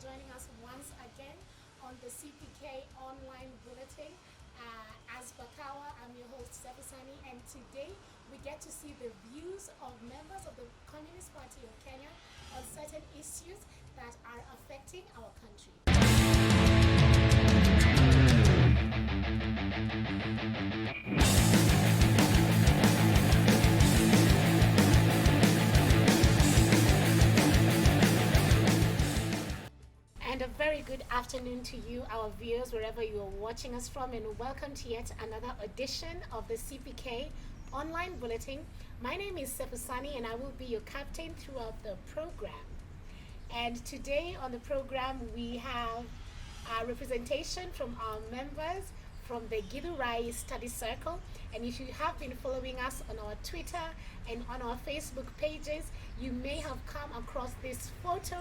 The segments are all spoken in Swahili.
joining us once again on the CPK Online Bulletin. As Bakawa, I'm your host, Sefu Sanni, and today we get to see the views of members of the Communist Party of Kenya on certain issues that are affecting our country. And a very good afternoon to you, our viewers, wherever you are watching us from, and welcome to yet another edition of the CPK Online Bulletin. My name is Sefu Sanni, and I will be your captain throughout the program. And today on the program, we have a representation from our members from the Githurai Study Circle. And if you have been following us on our Twitter and on our Facebook pages, you may have come across this photo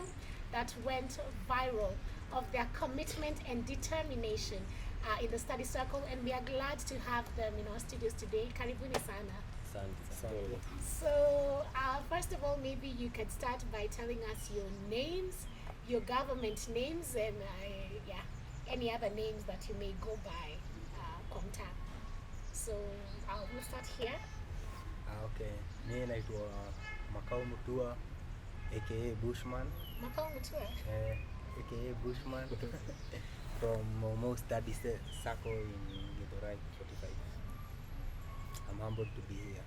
that went viral of their commitment and determination in the study circle, and we are glad to have them in our studios today. Karibuni sana. So first of all, maybe you could start by telling us your names, your government names, and any other names that you may go by, Komta. So we'll start here. Okay, mimi naitwa Makao Mutua aka Bushman. Makao Mutua? Aka Bushman from Fourth CPK Circle in Githurai 45. I'm humbled to be here.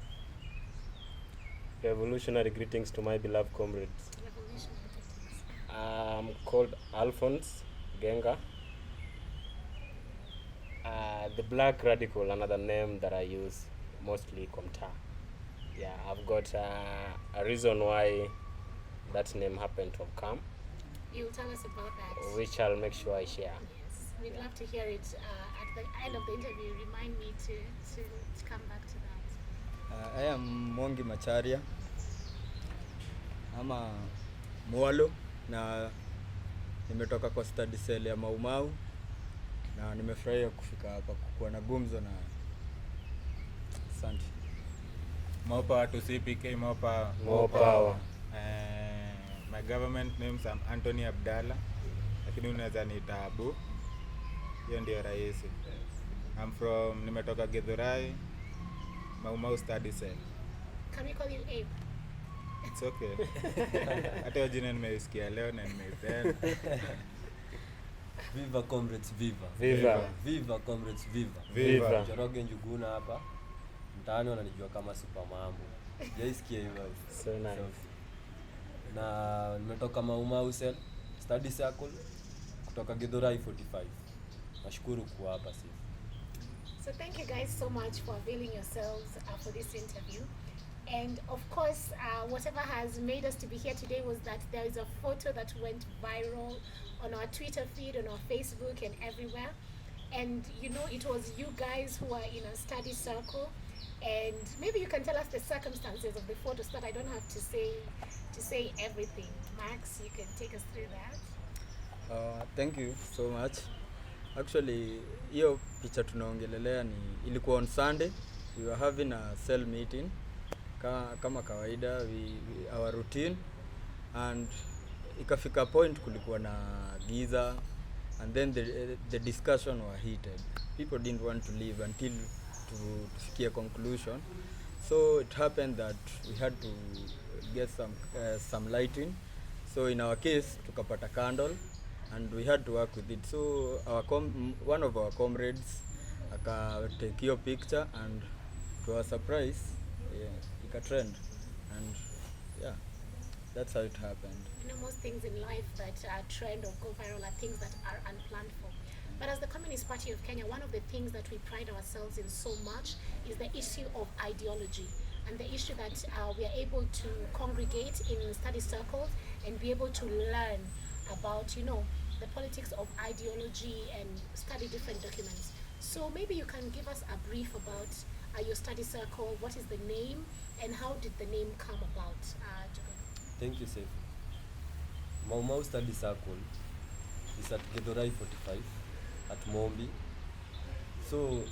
Revolutionary greetings to my beloved comrades. Revolutionary greetings. I'm called Alphonse Genga. The Black Radical, another name that I use, mostly Komta. Yeah, I've got a reason why that name happened to have come. You'll tell us about that. Which I'll make sure I share. Yes, we'd love to hear it at the end of the interview. Remind me to come back to that. I am Mongi Macharia. Ama Mwalo na nimetoka kwa study cell ya Maumau na nimefurahia kufika hapa kuwa na gumzo na asante. More power to CPK, more power. More power. My government names I'm Anthony Abdalla, lakini unaweza niita Abu. Hiyo ndio rahisi. Nimetoka Githurai, Maumau Study Cell. Can we call you Abe? It's okay. Hata hiyo jina nimeisikia leo na nimeipenda. Viva comrades, viva. Viva. Viva comrades, viva. Viva. Joroge Njuguna hapa. Mtaani wananijua kama Super Mambo. Jaisikia hivyo. So nice. Na nimetoka Maumau Study Circle kutoka Githurai 45. Nashukuru kuwa hapa sisi. So thank you guys so much for availing yourselves for this interview. And of course, whatever has made us to be here today was that there is a photo that went viral on our Twitter feed, on our Facebook, and everywhere. And you know, it was you guys who are in a study circle. And maybe you can tell us the circumstances of the photo so that I don't have to say everything. Max, you can take us through that. Thank you so much. Actually, hiyo picha tunaongelelea ilikuwa on Sunday. We were having a cell meeting kama kawaida, our routine, and ikafika point kulikuwa na giza, and then the discussion were heated. People didn't want to leave until to a conclusion. So it happened that we had to get some lighting. So in our case, tukapata candle, and we had to work with it. So one of our comrades take your picture, and to our surprise, it got trend, and yeah, that's how it happened. You know, most things in life that trend or go viral are things that are unplanned for. But as the Communist Party of Kenya, one of the things that we pride ourselves in so much is the issue of ideology, and the issue that we are able to congregate in study circles and be able to learn about, you know, the politics of ideology and study different documents. So maybe you can give us a brief about your study circle, what is the name, and how did the name come about? Thank you, Sefu. Maumau Study Circle is at Githurai 45 at Mombi. So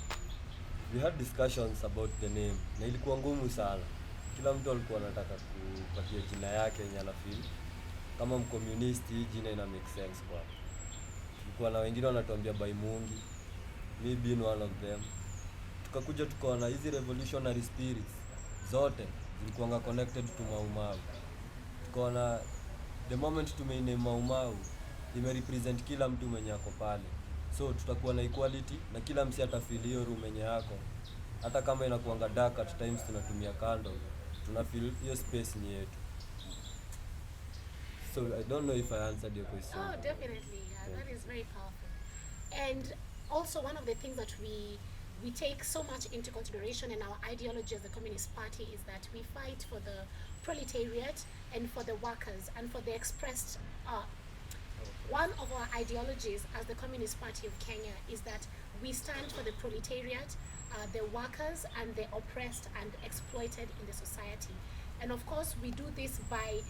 we had discussions about the name. Na ilikuwa ngumu sana. Kila mtu alikuwa anataka kupatia jina yake yenye anafeel kama mcommunist hii jina ina make sense kwa. Tulikuwa na wengine wanatuambia by Mungi, me being one of them. Tukakuja tukaona hizi revolutionary spirits zote zilikuwa connected to Mau Mau. Tukaona the moment tumeine Mau Mau represent kila mtu mwenye ako pale. So tutakuwa na equality na kila msi atafeel hiyo room yenye yako. Hata kama inakuanga dark at times tunatumia candle, tunafeel hiyo space ni yetu. So I don't know if I answered your question. Oh, definitely. Yeah, that is very powerful. And also one of the things that we take so much into consideration in our ideology as the Communist Party is that we fight for the proletariat and for the workers and for the expressed one of our ideologies as the Communist Party of Kenya is that we stand for the proletariat, the workers and the oppressed and exploited in the society. And of course we do this by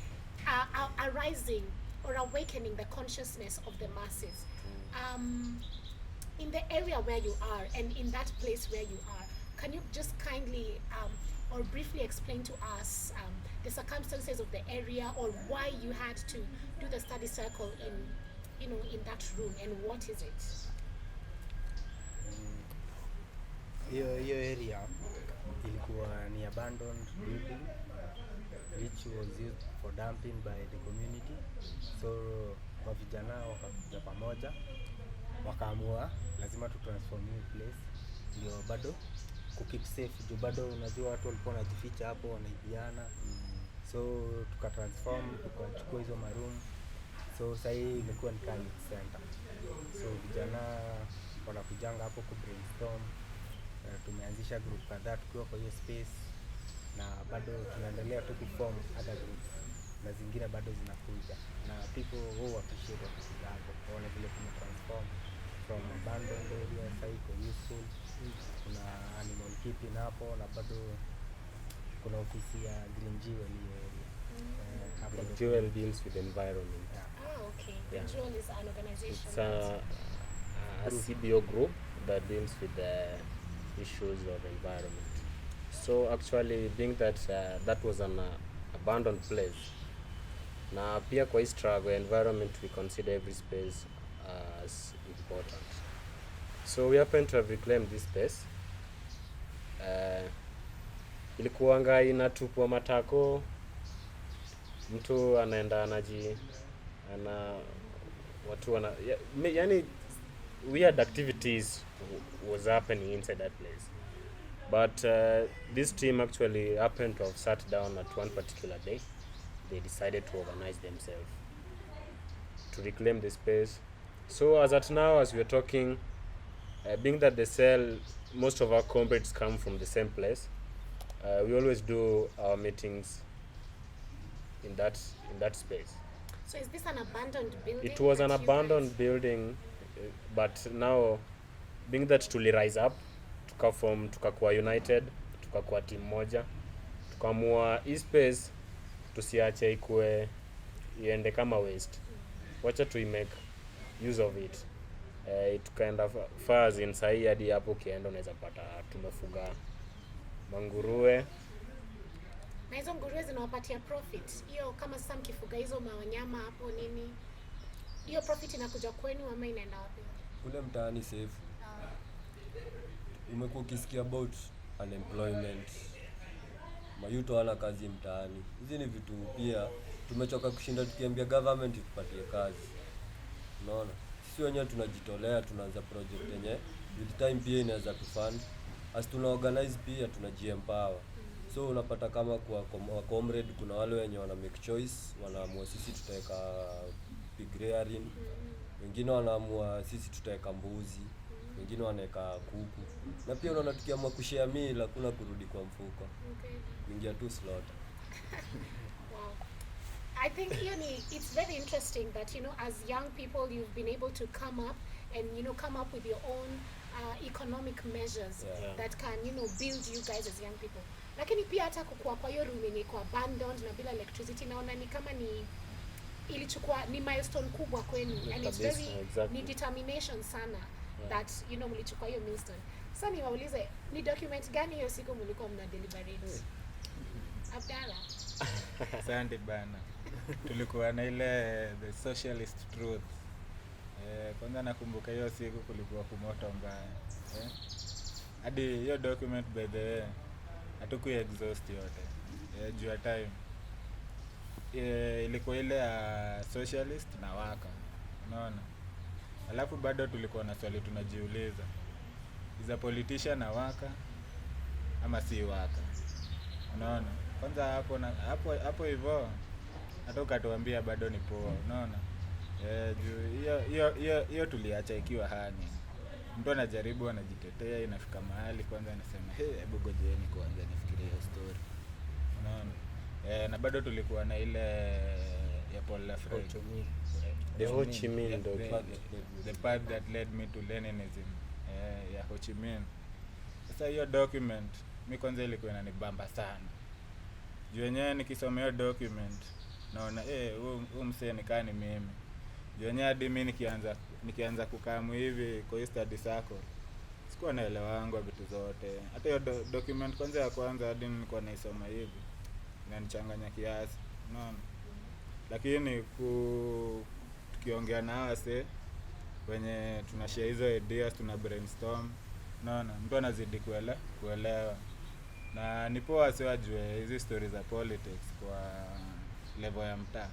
arising or awakening the consciousness of the masses. In the area where you are and in that place where you are, can you just kindly or briefly explain to us the circumstances of the area or why you had to do the study circle in that room and what is it? Hiyo area ilikuwa ni abandoned building which was used for dumping by the community. So vijana wakakuja pamoja wakaamua lazima tu transform hii place ndio bado keep safe, juu bado unajua watu walikuwa wanajificha hapo wanaibiana. So tukatransform, tukachukua hizo maroom. So sasa hii imekuwa ni youth center. So vijana wanakujanga hapo ku brainstorm. Tumeanzisha group kadhaa tukiwa kwa hiyo space na bado tunaendelea tu kuform other groups na zingine bado zinakuja na people who appreciate what we have. Waone vile tumetransform from abandoned area sasa iko useful. Kuna animal keeping hapo na bado kuna ofisi ya Green Jewel hiyo area. Green Jewel deals with environment. Okay. Yeah. Jewel is an organization. It's a CBO group that deals with the issues of environment. So actually being that that was an abandoned place, na pia kwa hii struggle environment we consider every space as important. So we happen to have reclaimed this space. Ilikuwanga inatupwa matako, mtu anaenda yani weird activities was happening inside that place. But this team actually happened to have sat down at one particular day. They decided to organize themselves to reclaim the space. So as at now, as we are talking, being that the cell, most of our comrades come from the same place, we always do our meetings in that space. So is this an abandoned building? It was an abandoned building, but now being that rise up, tukakuwa united, tukakuwa team moja, tukamua hii space tusiache ikue iende kama waste. Wacha tu make use of it. Tukaenda far in sahi hadi hapo kienda unaweza pata tumefuga manguruwe. Na hizo nguruwe zinawapatia profit. Hiyo kama sasa mkifuga hizo mawanyama hapo nini? Hiyo profit inakuja kwenu ama inaenda wapi? Kule mtaani safe. Umekuwa ukisikia about unemployment. Mayuto wana kazi mtaani. Hizi ni vitu pia tumechoka kushinda tukiambia government itupatie kazi. Unaona? Sisi wenyewe tunajitolea, tunaanza project yenye with time pia inaweza tufund. As tuna organize pia tunajiempower. So unapata kama kwa comrade kuna wale wenye wana make choice, wanaamua sisi tutaweka pig rearing. Wengine wanaamua sisi tutaweka mbuzi. Wengine wanaweka kuku. Na pia unaona tukiamua kushare meal hakuna kurudi kwa mfuko. Okay. Kuingia tu slaughter. Wow. I think it's very interesting that as young people you've been able to come up and come up with your own economic measures that can build you guys as young people. Lakini pia hata kukua kwa hiyo room yenye kwa abandoned na bila electricity naona ni kama ilichukua ni milestone kubwa kwenu and it's very ni determination sana that mlichukua hiyo milestone. Sasa niwaulize ni document gani hiyo siku mlikuwa mna deliberate? Abdalla. Asante bana. Tulikuwa na ile the socialist truth. Kwanza nakumbuka hiyo siku kulikuwa kumoto mbaya. Hadi hiyo document by the way hatuku exhaust yote. Juu ya time. Ilikuwa ile ya socialist na waka. Unaona? Alafu bado tulikuwa na swali tunajiuliza. Is a politician na waka ama si waka? Unaona? Kwanza hapo hivyo hata ukatuambia bado ni poa, unaona? Juu hiyo tuliacha ikiwa hani. Mtu anajaribu anajitetea, inafika mahali kwanza anasema, hebu ngojeni kwanza nifikirie hiyo story." Unaona? Na bado tulikuwa na ile ya Paul Lafrey. The Ho Chi Minh Yeah, document. the path that led me to Leninism. Ya Ho Chi Minh. Sasa hiyo document mi kwanza ilikuwa inanibamba sana. Juu yenyewe nikisoma hiyo document naona huyu msee nikaa ni mimi. Juu yenyewe hadi mimi nikianza kukamu hivi kwa hiyo study circle sikuwa naelewa wangu vitu zote. Hata hiyo document kwanza ya kwanza hadi nilikuwa naisoma hivi inanichanganya kiasi, unaona? Lakini tukiongea na wase wenye tunashare hizo ideas, tuna brainstorm, unaona, mtu anazidi kuelewa. Na ni poa wase wajue hizi stories za politics kwa level ya mtaa.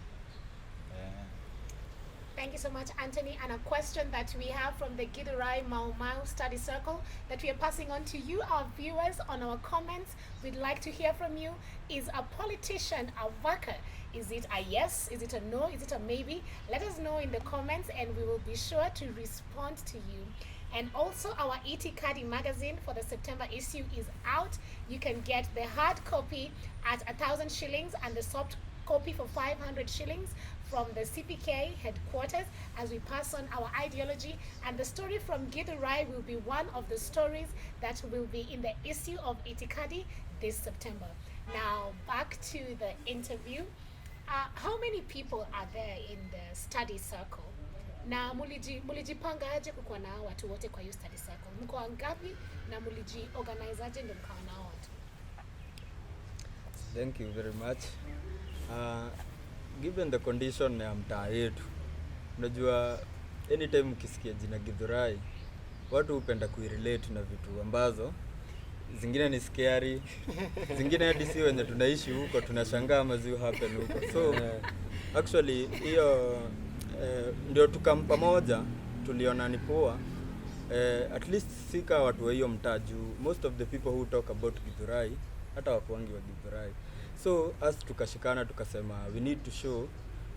Thank you so much, Anthony. And a question that we have from the Githurai Mau Mau Study Circle that we are passing on to you, our viewers, on our comments. We'd like to hear from you. Is a politician a worker? Is it a yes? Is it a no? Is it a maybe? Let us know in the comments and we will be sure to respond to you. And also our Itikadi magazine for the September issue is out. You can get the hard copy at 1,000 shillings and the soft copy for 500 shillings from the CPK headquarters as we pass on our ideology. And the story from Githurai will be one of the stories that will be in the issue of Itikadi this September. Now back to the interview. How many people are there in the study circle? Na mulijipanga aje kukuwa na watu wote kwa hiyo study circle? Mko wangapi na organize aje ndio mkawa na watu? Thank you very much. Given the condition ya mtaa yetu, unajua anytime ukisikia jina Githurai watu hupenda kuirelate na vitu ambazo zingine ni scary, zingine hadi si wenye tunaishi huko tunashangaa maziwa happen huko. So actually hiyo ndio tukampa moja, tuliona ni poa at least sika watu wa hiyo mtaa juu most of the people who talk about Githurai hata wakuangi wa Githurai. So as tukashikana tukasema we need to show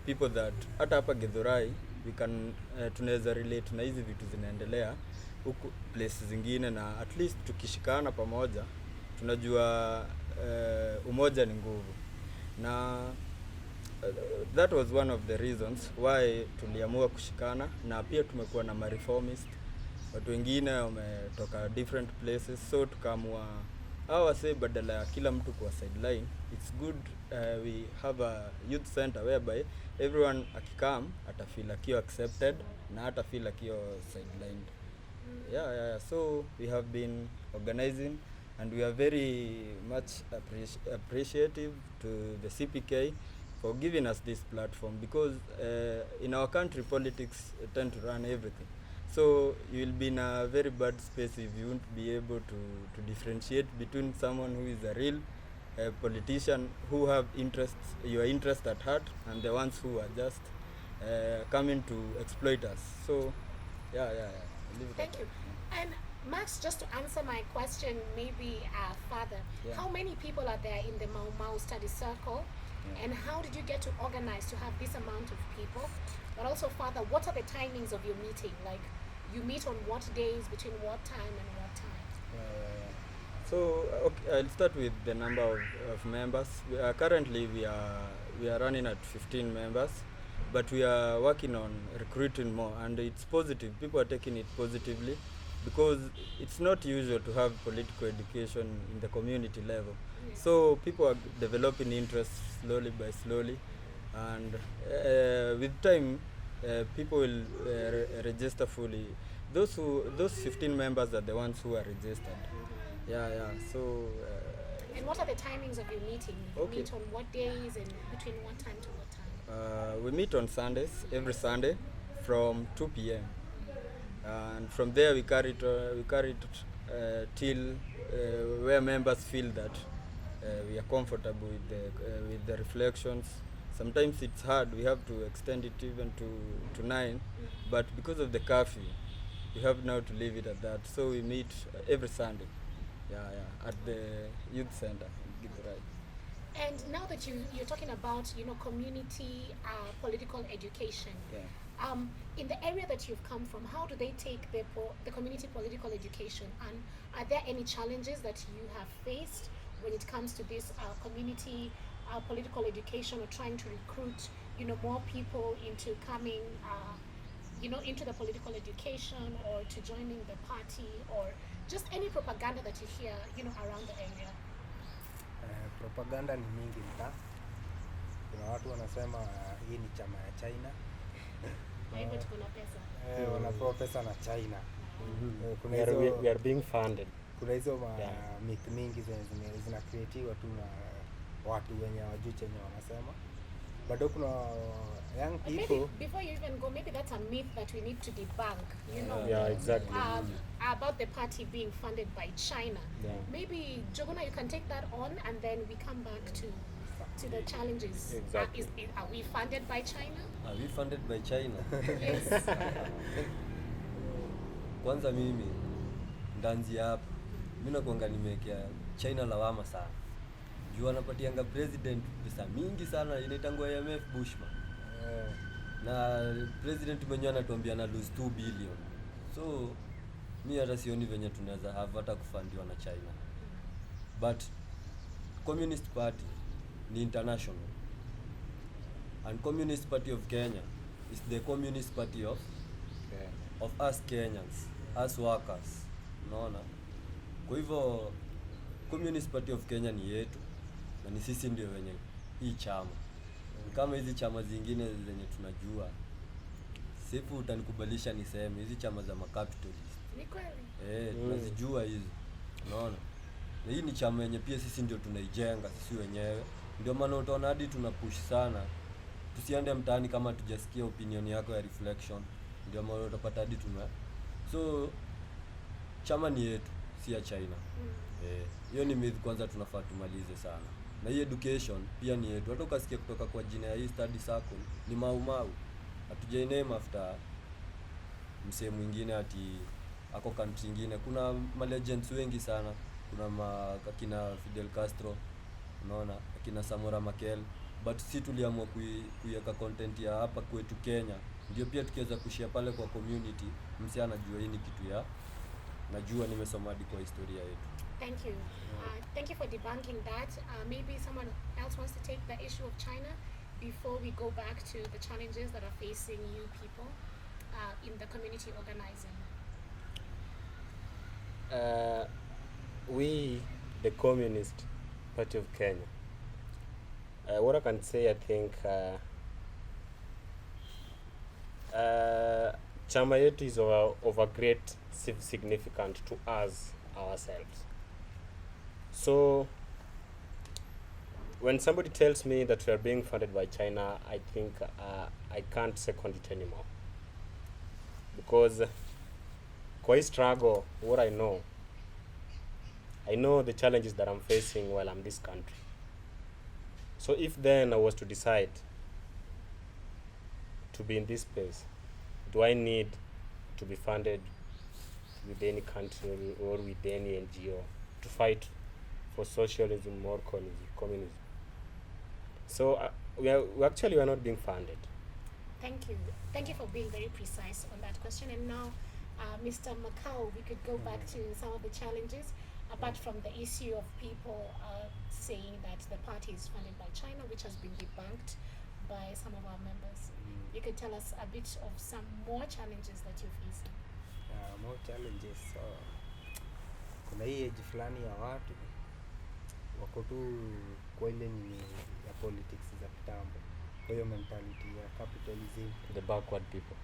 people that hata hapa Githurai we can tunaweza relate na hizi vitu zinaendelea huku places zingine, na at least tukishikana pamoja tunajua umoja ni nguvu. Na that was one of the reasons why tuliamua kushikana, na pia tumekuwa na reformist watu wengine wametoka different places, so tukaamua say badala ya kila mtu kwa sideline, it's good we have a youth center whereby everyone akikam atafeel akiwa accepted na atafeel akiwa sidelined. So we have been organizing and we are very much appreciative to the CPK for giving us this platform, because in our country politics tend to run everything. So you will be in a very bad space if you won't be able to differentiate between someone who is a real politician who have your interest at heart, and the ones who are just coming to exploit us. So Thank you. And Max, just to answer my question, maybe further, how many people are there in the Mau Mau study circle? And how did you get to organize to have this amount of people? But also further, what are the timings of your meeting? Like, you meet on what days, between what time and what time? So okay, I'll start with the number of members. Currently we are running at 15 members, but we are working on recruiting more, and it's positive. People are taking it positively because it's not usual to have political education in the community level. So people are developing interest slowly by slowly, and with time people will register fully. Those 15 members are the ones who are registered. So And what are the timings of your meeting? You Okay. meet on what days and between what time to what time? We meet on Sundays, every Sunday, from 2 p.m. And from there we carry it till where members feel that we are comfortable with the reflections. Sometimes it's hard. We have to extend it even to 9, but because of the curfew, we have now to leave it at that. So we meet every Sunday, at the youth center in Githurai. And now that you're talking about community political education, in the area that you've come from, how do they take the community political education, and are there any challenges that you have faced when it comes to this community political education, or trying to recruit more people into coming into the political education, or to joining the party, or just any propaganda that you hear around the area? Propaganda ni mingi mtaa. Kuna watu wanasema hii ni chama ya China. Na hivyo tuko na pesa. Wanapewa pesa na China. Kuna We are being funded. Kuna hizo myth mingi zina creatiwa tu na watu wenye hawajui chenye wanasema. Bado kuna young people. Maybe before you even go, maybe that's a myth that we need to debunk. Yeah, exactly. About the party being funded by China. Yeah. Maybe Jogona, you can take that on, and then we come back to the challenges. Exactly. Are we funded by China? Are we funded by China? Yes. Kwanza mimi ndanzia hapa. Mimi nakuanga nimekea China lawama sana. Juu anapatianga president pesa mingi sana, inaitangwa IMF Bushman. Na president mwenyewe anatuambia na lose 2 billion. So mimi hata sioni venye tunaweza have hata kufundiwa na China. But Communist Party ni international. And Communist Party of Kenya is the Communist Party of us Kenyans, us workers. Unaona? Kwa hivyo Communist Party of Kenya ni yetu, na ni sisi ndio wenye hii chama. Kama hizi chama zingine zenye tunajua, Sefu utanikubalisha niseme hizi chama za macapitalist. Ni kweli. Tunazijua hizi. Unaona? Na hii ni chama yenye pia sisi ndio tunaijenga sisi wenyewe. Ndio maana utaona hadi tunapush sana. Tusiende mtaani kama tujasikia opinion yako ya reflection. Ndio maana utapata hadi so chama ni yetu, si ya China. Hiyo ni myth kwanza tunafaa tumalize sana. Na hii education pia ni yetu. Hata ukasikia kutoka kwa jina ya hii study circle ni mau. Hatujainame after msee mwingine ati ako country nyingine. Kuna legends wengi sana. Kuna akina Fidel Castro, unaona, akina Samora Machel, but si tuliamua kuiweka content ya hapa kwetu Kenya. Ndio pia tukiweza kushare pale kwa community, msee anajua hii ni kitu ya najua nimesoma hadi kwa historia yetu. Thank you. Thank you for debunking that. Maybe someone else wants to take the issue of China before we go back to the challenges that are facing you people in the community organizing. We, the Communist Party of Kenya, what I can say, I think chama yetu is of a great significance to us ourselves. So when somebody tells me that we are being funded by China, I think I can't second it anymore, because kwa hii struggle, what I know the challenges that I'm facing while I'm in this country. So if then I was to decide to be in this space, do I need to be funded with any country or with any NGO to fight for socialism or communism? So we are not being funded. Thank you. Thank you for being very precise on that question. And now, Mr. Macau, we could go back to some of the challenges, apart from the issue of people saying that the party is funded by China, which has been debunked by some of our members. You could tell us a bit of some more challenges that you're facing. More challenges. Kuna hii age fulani ya watu wako tu kwa ile ni ya politics za kitambo. Kwa hiyo mentality ya capitalism, The backward people.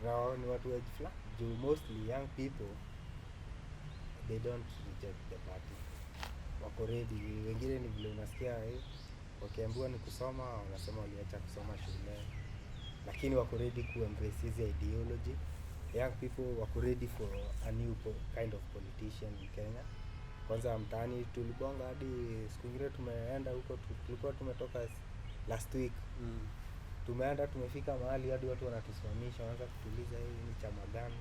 Nao ni watu age fulani. Mostly young people, they don't reject the party. Wako wako ready. Wengine ni vile unasikia wakiambiwa ni kusoma wanasema waliacha kusoma shule, lakini wako ready ku embrace hizi ideology. Young people wako ready for a new kind of politician in Kenya. Kwanza mtaani tulibonga hadi siku ingine tumeenda huko, tulikuwa tumetoka last week. Tumeenda tumefika mahali hadi watu wanatusimamisha, wanaanza kutuliza hii ni chama gani,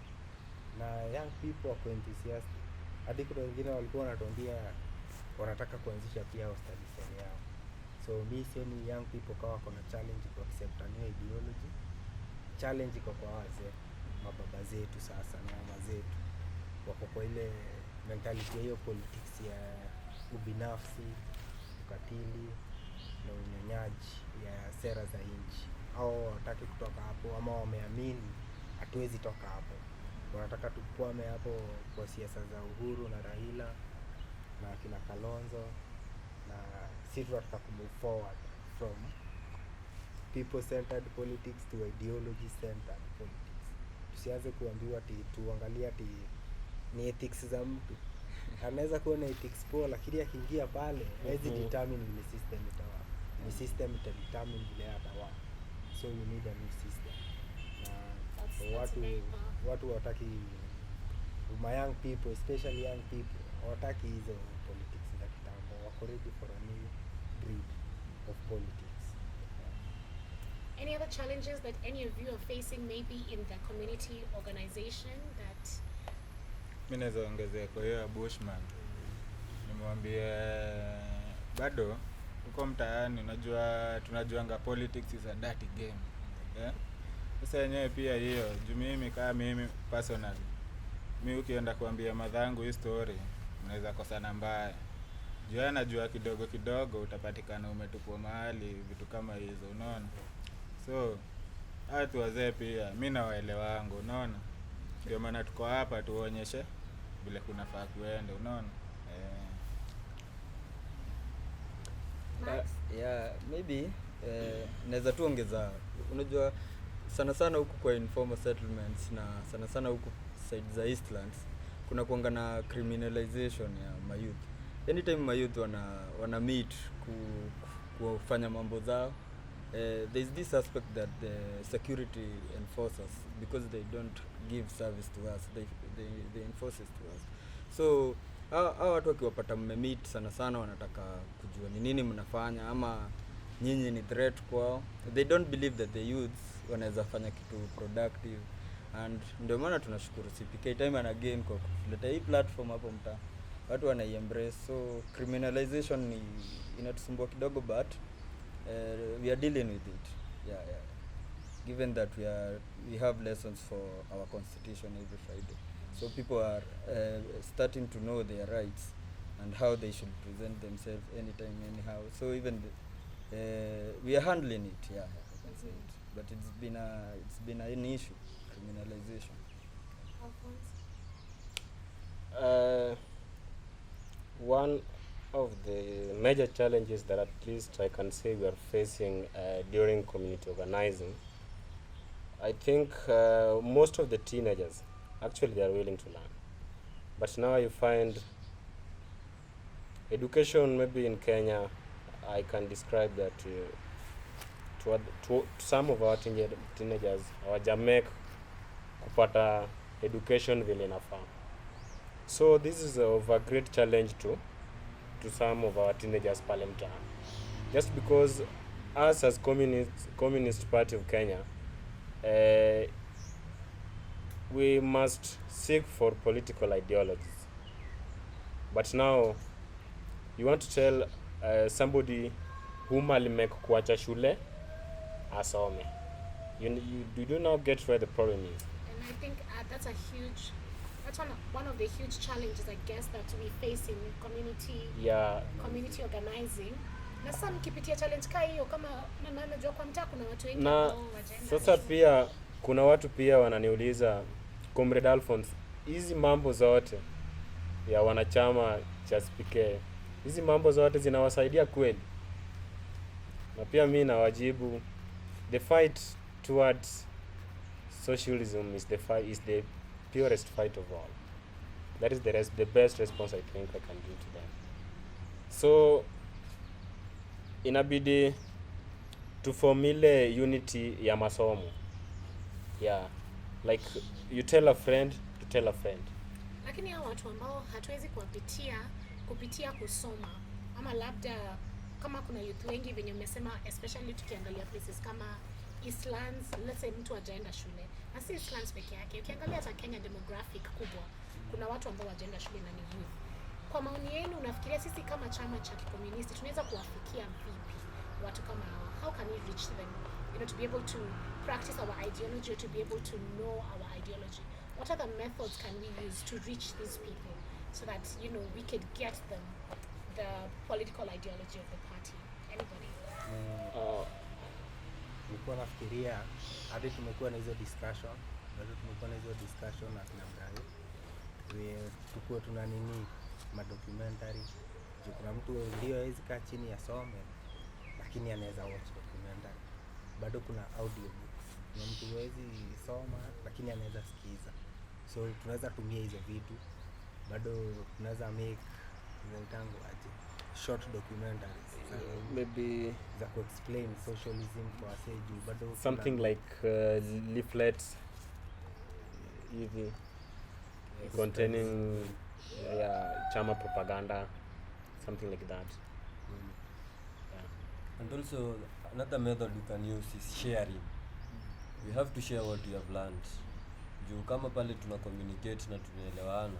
na young people wako enthusiastic. Hadi kuna wengine walikuwa wanatuambia wanataka kuanzisha pia study center yao. So mi sioni young people kawa kuna challenge kwa accept a new ideology. Challenge iko kwa wazee, mababa zetu sasa na mama zetu, wako kwa ile mentality ya hiyo politics ya ubinafsi, ukatili na unyonyaji ya sera za nchi. Au wataki kutoka hapo, ama wameamini hatuwezi toka hapo, wanataka tukwame hapo kwa siasa za Uhuru na Raila na kina Kalonzo, na sisi tunataka move forward from people centered politics to ideology centered politics. Tusianze kuambiwa tuangalia ni ethics za mtu. Anaweza kuwa na ethics poa, lakini akiingia pale hawezi determine vile system itawa. Ni system itadetermine vile atawa. So you need a new system. Na watu wataki, my young people, especially young people, wataki hizo politics za kitambo. Wako ready for a new breed of politics. Any other challenges that any of you are facing, maybe in the community organization that Mimi naweza ongezea kwa hiyo Bushman. Nimwambie bado uko mtaani, unajua tunajuanga politics is a dirty game. Sasa yenyewe pia hiyo, juu mimi kama mimi personally, mimi ukienda kuambia madhangu hii story, unaweza kosana mbaya. Juu anajua kidogo kidogo utapatikana umetupwa mahali, vitu kama hizo, unaona? So watu wazee pia mimi nawaelewa wangu, unaona? Ndio maana tuko hapa tuonyeshe vile kunafaa kuenda, unaona? Yeah, maybe naweza tu ongeza, unajua sana sana huku kwa informal settlements na sana sana huku side za Eastlands kuna kuanga na criminalization ya mayouth. Anytime mayouth wana meet kufanya mambo zao, there's this aspect that the security enforcers, because they don't give service to us, they enforce it to us. So hao watu wakiwapata mmemeet sana sana wanataka kujua ni nini mnafanya ama nyinyi ni threat kwao. They don't believe that the youths wanaweza fanya kitu productive, and ndio maana tunashukuru CPK time and again kwa kuleta hii platform hapo mtaa. Watu wanaiembrace, so criminalization ni inatusumbua kidogo, but we are dealing with it. Yeah. Given that we have lessons for our constitution every Friday, so people are starting to know their rights and how they should present themselves anytime, anyhow. So even we are handling it. Yeah, I can say it. But it's been an issue, criminalization. One of the major challenges that at least I can say we are facing during community organizing, I think most of the teenagers, actually they are willing to learn. But now you find education maybe in Kenya, I can describe that to some of our teenagers, hawajamek kupata education vile inafaa. So this is of a great challenge to some of our teenagers pale mtaani. Just because us as Communist Party of Kenya, we must seek for political ideologies. But now you want to tell somebody whom alimek kuacha shule asome. You do not get where the problem is. And I think that's one of the huge challenges, I guess, that we face in community organizing. Na sasa mkipitia challenge kai hiyo, kama najua kwa mtaa kuna watu wengi ambao wajaenda. Sasa pia kuna watu pia wananiuliza, Comrade Alphonse, hizi mambo zote ya wanachama cha CPK, hizi mambo zote zinawasaidia kweli? Na pia mimi nawajibu, the fight towards socialism is the purest fight of all. That is the best response I think I can do to them. So inabidi tuform ile unity ya masomo. Yeah, like you tell a friend to tell a friend. Lakini hao watu ambao hatuwezi kupitia kusoma, ama labda kama kuna youth wengi venye umesema, especially tukiangalia places kama Eastlands, let's say mtu hajaenda shule, na si Eastlands peke yake, ukiangalia hata Kenya demographic kubwa, kuna watu ambao hawajaenda shule na ni youth. Kwa maoni yenu, unafikiria sisi kama chama cha kikomunisti tunaweza kuwafikia vipi watu kama hao? How can we reach them, to be able to practice our ideology, or to be able to know our ideology? What other methods can we use to reach these people so that, we could get them the political ideology of the party? Anybody? Nilikuwa nafikiria hadi tumekuwa na hizo discussion na kina Mgayo. Tukuwa tuna nini madocumentary. Kuna mtu ndio hawezi kaa chini asome, lakini anaweza watch documentary. Bado kuna audiobooks. Kuna mtu hawezi soma, lakini anaweza sikiza. So tunaweza tumia hizo vitu. Bado tunaweza make short documentaries. Maybe za ku-explain socialism kwa wasee juu bado something like leaflets hivi containing chama propaganda, something like that. And also another method you can use is sharing. We have to share what we have learned. Juu kama pale tuna communicate na tunaelewana,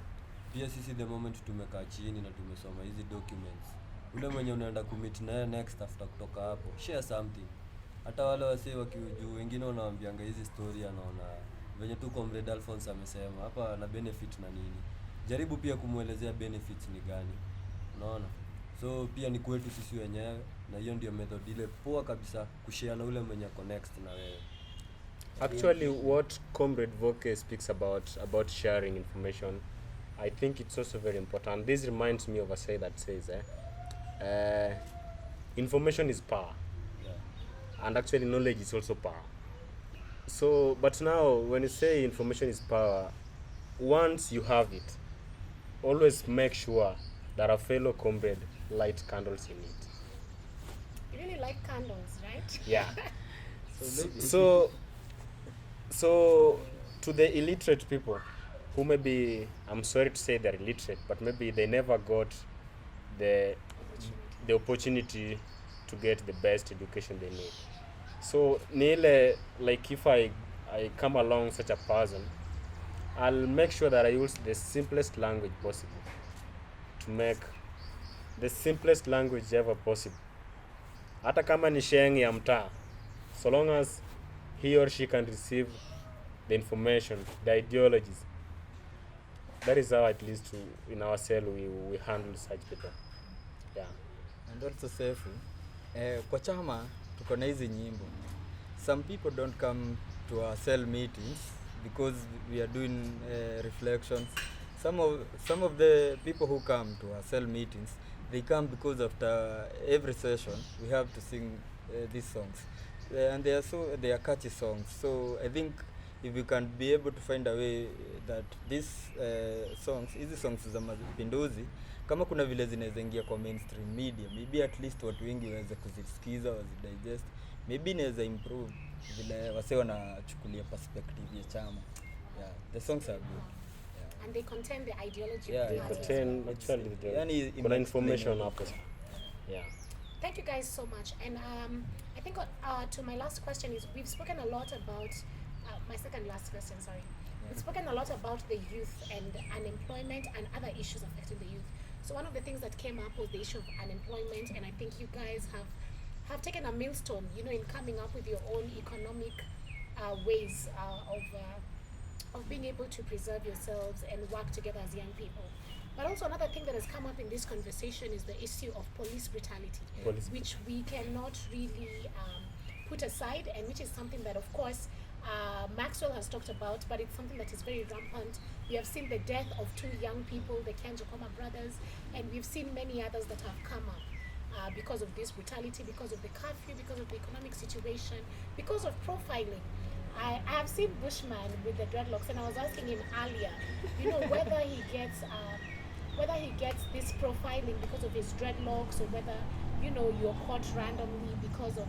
pia sisi the moment tumekaa chini na tumesoma hizi documents, ule mwenye unaenda kumit naye next after kutoka hapo, share something. Hata wale wasee wakijuu wengine wanawaambianga hizi story, anaona venye tu Comrade Alphonse amesema hapa na benefit na nini, jaribu pia kumuelezea benefits ni gani, unaona. So pia ni kwetu sisi wenyewe, na hiyo ndio method ile poa kabisa, kushare na ule mwenye connect na wewe. Actually, what Comrade Voke speaks about sharing information, I think it's also very important. This reminds me of a say that says, information is power. Yeah. And actually knowledge is also power. So, but now when you say information is power, once you have it, always make sure that a fellow comrade light candles in it. You really like candles, right? Yeah. So to the illiterate people who maybe, I'm sorry to say they're illiterate, but maybe they never got the opportunity to get the best education they need. So Nile, like if I come along such a person, I'll make sure that I use the simplest language possible to make the simplest language ever possible. Hata kama ni sheng ya mtaa, so long as he or she can receive the information, the ideologies. That is how, at least in our cell, we handle such people. Yeah. And also Sefu, kwa chama tuko na hizi nyimbo. Some people don't come to our cell meetings because we are doing reflections. Some of the people who come to our cell meetings, they come because after every session we have to sing these songs, and they are catchy songs. So I think if we can be able to find a way that these hizi songs za mapinduzi, kama kuna vile zinaweza ingia kwa mainstream media, maybe at least watu wengi waweze kuzisikiza, wazidigest, maybe inaweza improve vile wase wanachukulia perspective ya chama. Yeah, the songs are good. Yeah. And they contain the ideology Yeah, of the They party. contain actually Yani kuna information hapo. Yeah. Thank you guys so much. And I think to my last question is, we've spoken a lot about my second last question, sorry. We've spoken a lot about the youth and unemployment and other issues affecting the youth. So one of the things that came up was the issue of unemployment, and I think you guys have taken a millstone, in coming up with your own economic ways of being able to preserve yourselves and work together as young people. But also another thing that has come up in this conversation is the issue of police brutality, which we cannot really put aside, and which is something that, of course, Maxwell has talked about, but it's something that is very rampant. We have seen the death of 2 young people, the Kenjokoma brothers, and we've seen many others that have come up because of this brutality, because of the curfew, because of the economic situation, because of profiling. I have seen Bushman with the dreadlocks, and I was asking him earlier, whether he gets whether he gets this profiling because of his dreadlocks, or whether, you know, you're caught randomly because of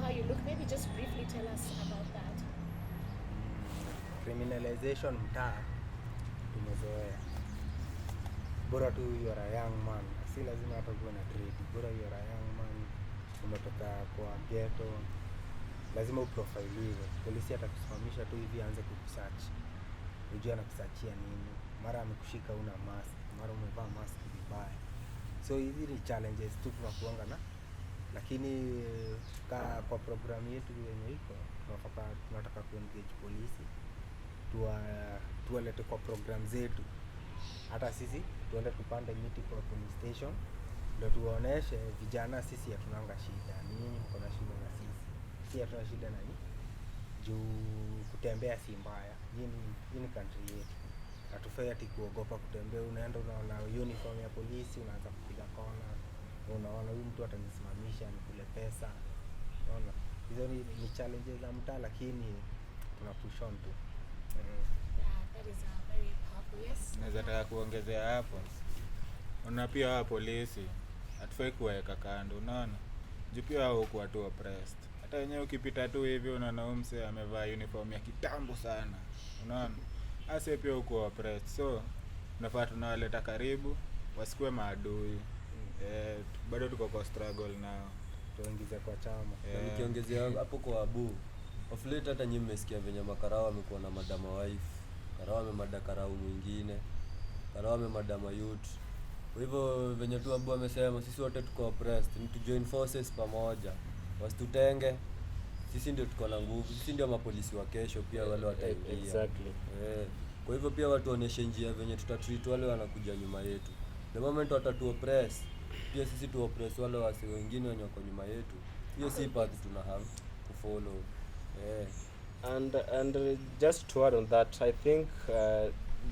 how you look. Maybe just briefly tell us about that. Criminalization mtaa tumezoea. Bora tu you are a young man, si lazima hata kuwe na dread. Bora you are a young man, umetoka kwa ghetto, lazima uprofiliwe. Polisi atakusimamisha tu hivi aanze kukusearch, ujue anakusachia nini. Mara amekushika una mask, mara umevaa mask vibaya. So hizi ni challenges tu tunakuanga na, lakini kwa program yetu yenye iko tunataka kuengage polisi, tuwalete kwa program zetu. Hata sisi tuende tupande miti kwa police station, ndio tuwaoneshe vijana sisi hatunanga shida, ni nyinyi mko na shida na sisi. Sisi hatuna shida na nyinyi. Juu kutembea si mbaya. Hii ni country yetu. Hatufai ati kuogopa kutembea. Unaenda unaona uniform ya polisi, unaanza kupiga kona. Unaona huyu mtu atanisimamisha nikule pesa. Unaona? Hizo ni challenges za mtaa, lakini tuna push on tu. That is very powerful. Yes. Naweza taka kuongezea hapo. Una pia wa polisi hatufai kuweka kando, unaona? Juu pia wao hukuwa tu oppressed. Hata wenyewe ukipita tu hivi unaona mse amevaa uniform ya kitambo sana, unaona? Ase pia hukuwa oppressed. So tunafaa tunawaleta karibu, wasikuwe maadui. Bado tuko kwa struggle nao, tuingize kwa chama. Na nikiongezea hapo kwa Abu, of late hata nyinyi mmesikia venye makarao amekuwa na madama wife, karao amemada karao mwingine, karao amemadama youth. Kwa hivyo venye tu Abu amesema sisi wote tuko oppressed, ni to join forces pamoja. Wasitutenge. Sisi ndio tuko na nguvu, sisi ndio mapolisi wa kesho pia wale wataingia. Exactly. Kwa hivyo pia watu waoneshe njia venye tutatreat wale wanakuja nyuma yetu. The moment watatu oppress, pia sisi tu oppress wale wasi wengine wenye wako nyuma yetu. Hiyo si path tuna have to follow. And just to add on that, I think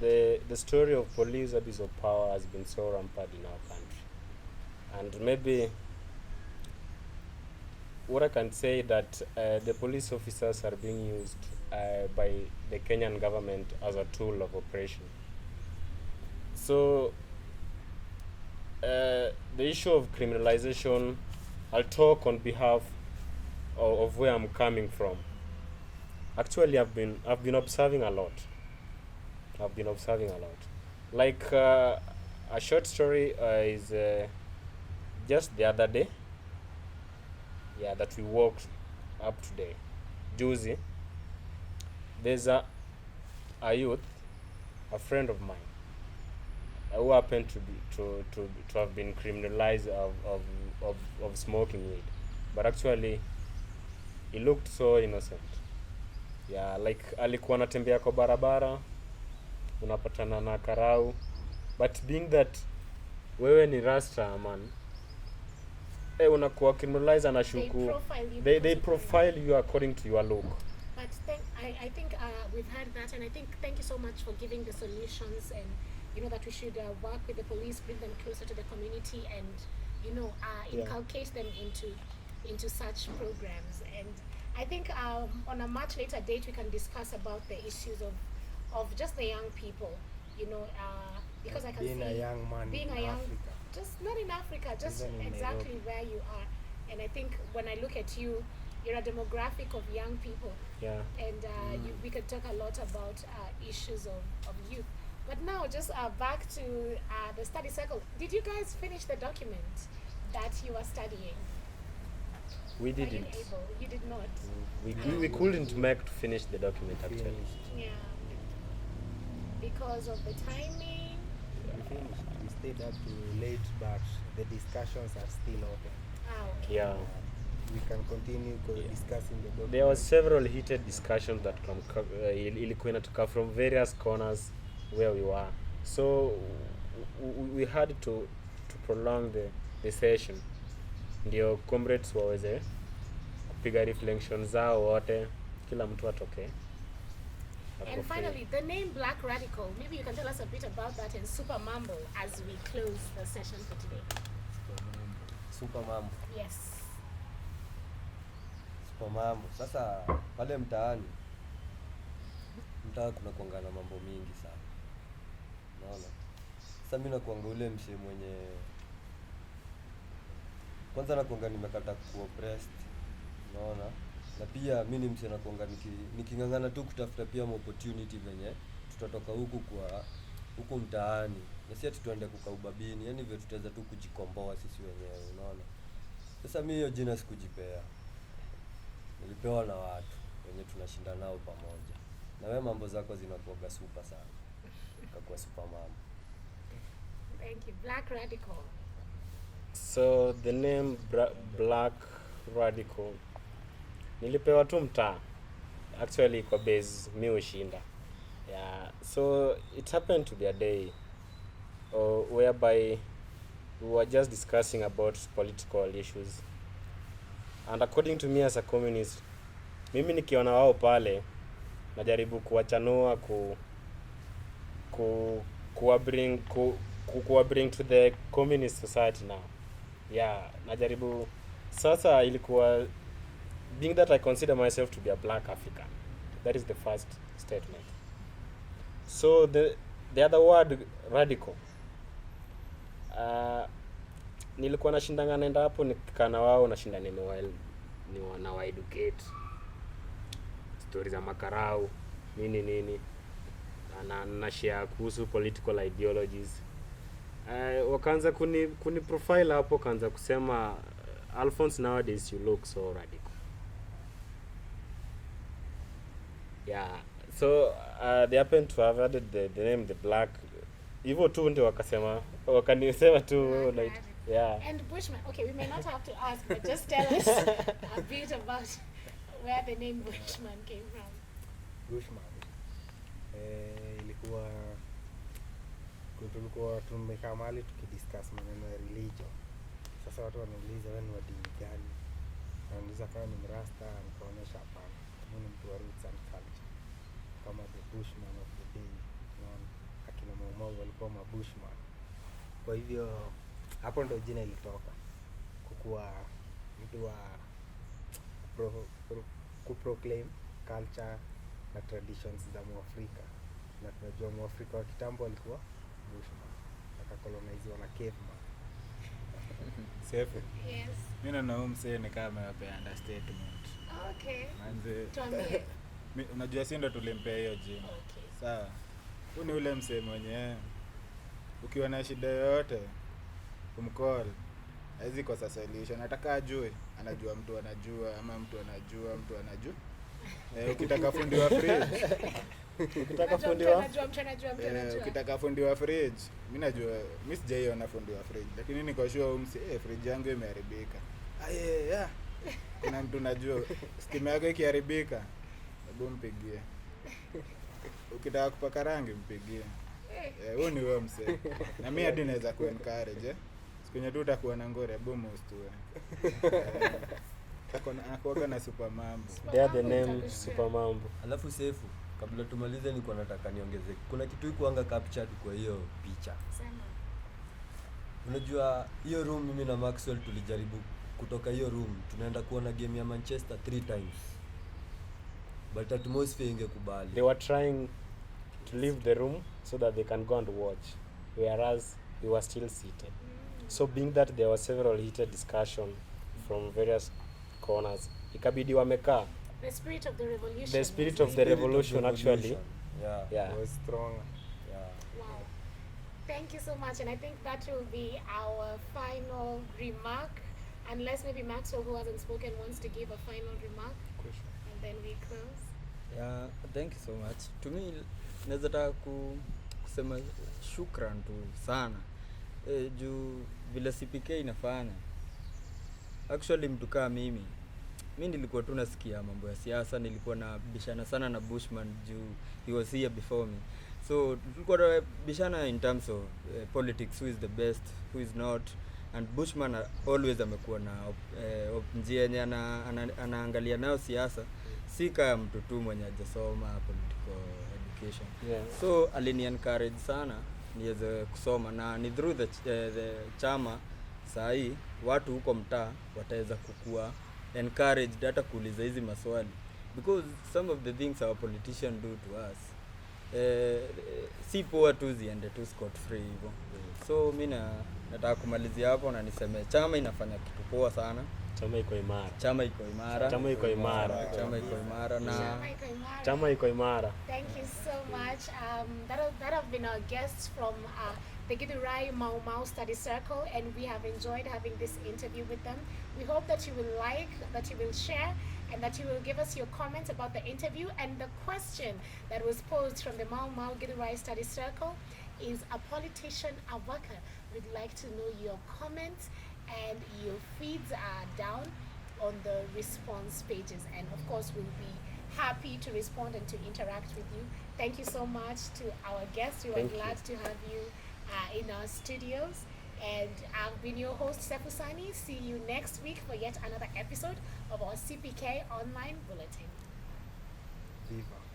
the story of police abuse of power has been so rampant in our country. And maybe what I can say that the police officers are being used by the Kenyan government as a tool of operation. So the issue of criminalization, I'll talk on behalf of where I'm coming from. Actually, I've been observing a lot. Like a short story is just the other day. Yeah, that we walked up today. Juzi, there's a youth, a friend of mine, who happened to have been criminalized of smoking weed, but actually he looked so innocent. Yeah, like alikuwa anatembea kwa barabara, unapatana na karau, but being that wewe ni rasta man, unakuwa criminalized and ashuku. They profile you according to your look. But I think we've heard that, and I think thank you so much for giving the solutions, and you know that we should work with the police, bring them closer to the community, and you know inculcate them into such programs. And I think on a much later date we can discuss about the issues of just the young people, you know, because I can being see a young man being in a young Africa. Just not in Africa, just exactly Nairobi. where you are. And I think when I look at you, you're a demographic of young people. Yeah. And we could talk a lot about issues of youth. But now, just back to the study circle. Did you guys finish the document that you were studying? We Were you didn't. able? You did not. We couldn't make to finish the document actually. Yeah. Because of the timing. We finished. We stayed up to late, but the discussions are still open. Okay. Yeah. We can continue discussing the document. There was several heated discussions that ilikuwa inatoka from various corners where we were. So we had to prolong the session. Ndio comrades waweze kupiga reflections zao wote, kila mtu atoke. And finally, the name Black Radical. Maybe you can tell us a bit about that and Super Mambo as we close the session for today. Super mambo. Yes. Super mambo. Sasa pale mtaa kuna kuangana mambo mingi sana. Unaona? Sasa mimi nakuanga ule msee mwenye kwanza nakuanga nimekata kuoppressed, unaona, na pia mimi ni msee nakuanga nikingangana tu kutafuta pia opportunity venye tutatoka huku mtaani, na si ati tuende kukaubabini, yani vile tutaweza tu kujikomboa sisi wenyewe, unaona. Sasa mimi hiyo jina sikujipea, nilipewa na watu wenye tunashinda nao pamoja. Na wewe mambo zako zinakuwa super sana, kakuwa super mama. Thank you. Black Radical. So the name Black Radical nilipewa tu mtaa, actually kwa base mi ushinda. Yeah, so it happened to be a day whereby we were just discussing about political issues, and according to me as a communist, mimi nikiona wao pale najaribu kuwachanua kuwa bring to the communist society now. Yeah, najaribu sasa ilikuwa being that I consider myself to be a black African. That is the first statement. So the other word, radical. Nilikuwa nashindanga naenda hapo nikana wao nashinda na wa educate stories za makarau nini na share kuhusu political ideologies. Wakaanza kuni profile hapo, kaanza kusema Alphonse, nowadays you look so radical. Yeah, so they happen to have added the name the black. Hivyo tu ndio wakanisema tu like, yeah. And Bushman, okay, we may not have to ask, but just tell us a bit about where the name Bushman came from. Bushman ilikuwa tulikuwa tumekaa mahali tukidiscuss maneno ya religion. Sasa watu wanauliza wewe ni wa dini gani? Wanauliza kama ni Mrasta, nikaonyesha hapana. Mimi ni mtu wa roots and culture. Kama the Bushman of the day. Unaona, akina Mau walikuwa Bushman. Kwa hivyo hapo ndo jina ilitoka. Kukuwa mtu wa kuproclaim culture na traditions za Mwafrika. Na tunajua Mwafrika wa kitambo alikuwa Bushman, akakoloniziwa na caveman. Sefu. Yes. Mimi naona huyu msee ni kama amepea understatement. Okay. Manze, Tuambie. unajua si ndo tulimpea hiyo jina. Okay. Sawa. Huyu ni ule msee mwenye ukiwa na shida yoyote umcall, haizi kosa solution. Nataka ajue, anajua mtu anajua, ama mtu anajua. Ukitaka fundi wa fridge. Ukitaka fundiwa Ukitaka fundi wa fridge, mimi najua, mimi sijaiona fundi wa fridge, lakini niko sure fridge yangu imeharibika. Yeah. Kuna mtu najua stima yako ikiharibika, hebu mpigie. Ukitaka kupaka rangi mpigie. Huyu ni wewe msee. Na mimi hadi naweza kuencourage. Siku nyingine utakuwa na ngore, hebu mustue. Anakuwa na super mambo. they are the name super mambo. Alafu Sefu, kabla tumalize niko nataka niongeze. Kuna kitu ikuanga captured kwa hiyo picha. Sema. Unajua hiyo room mimi na Maxwell tulijaribu kutoka hiyo room tunaenda kuona game ya Manchester 3 times. But atmosphere ingekubali. They were trying to leave the room so that they can go and watch, whereas we were still seated. So being that there was several heated discussion from various corners, ikabidi wamekaa. The spirit of the revolution. The spirit of the revolution actually. Yeah. Was strong. Yeah. Wow. Thank you so much, and I think that will be our final remark, unless maybe Maxwell, who hasn't spoken, wants to give a final remark, and then we close. Yeah, thank you so much. To me, naweza taka kusema shukran tu sana. Juu vile CPK inafanya. Actually mtu kama mimi nilikuwa tu nasikia mambo ya siasa, nilikuwa na bishana sana na Bushman juu he was here before me. So tulikuwa na bishana in terms of politics, who is the best, who is not, and Bushman always amekuwa na njia yenye anaangalia nayo siasa, si kama mtu tu mwenye hajasoma political education. Yeah. So alini encourage sana niweze kusoma, na ni through the chama sahi watu huko mtaa wataweza kukua encouraged hata kuuliza hizi maswali, because some of the things our politicians do to us si poa tu ziende tu scot free hivyo. So mi nataka kumalizia hapo na niseme chama inafanya kitu poa sana. Chama iko imara. Chama iko imara. Chama iko imara. Chama iko imara na Chama iko imara. Thank you so much. That have been our guests from the Githurai Mau Mau Study Circle, and we have enjoyed having this interview with them. We hope that you will like, that you will share, and that you will give us your comments about the interview. And the question that was posed from the Mau Mau Githurai Study Circle is, a politician, a worker? We'd like to know your comments, and your feeds are down on the response pages, and of course we'll be happy to respond and to interact with you. Thank you so much to our guests. We were glad to have you in our studios, and I've been your host Sefu Sanni. See you next week for yet another episode of our CPK Online Bulletin. Viva.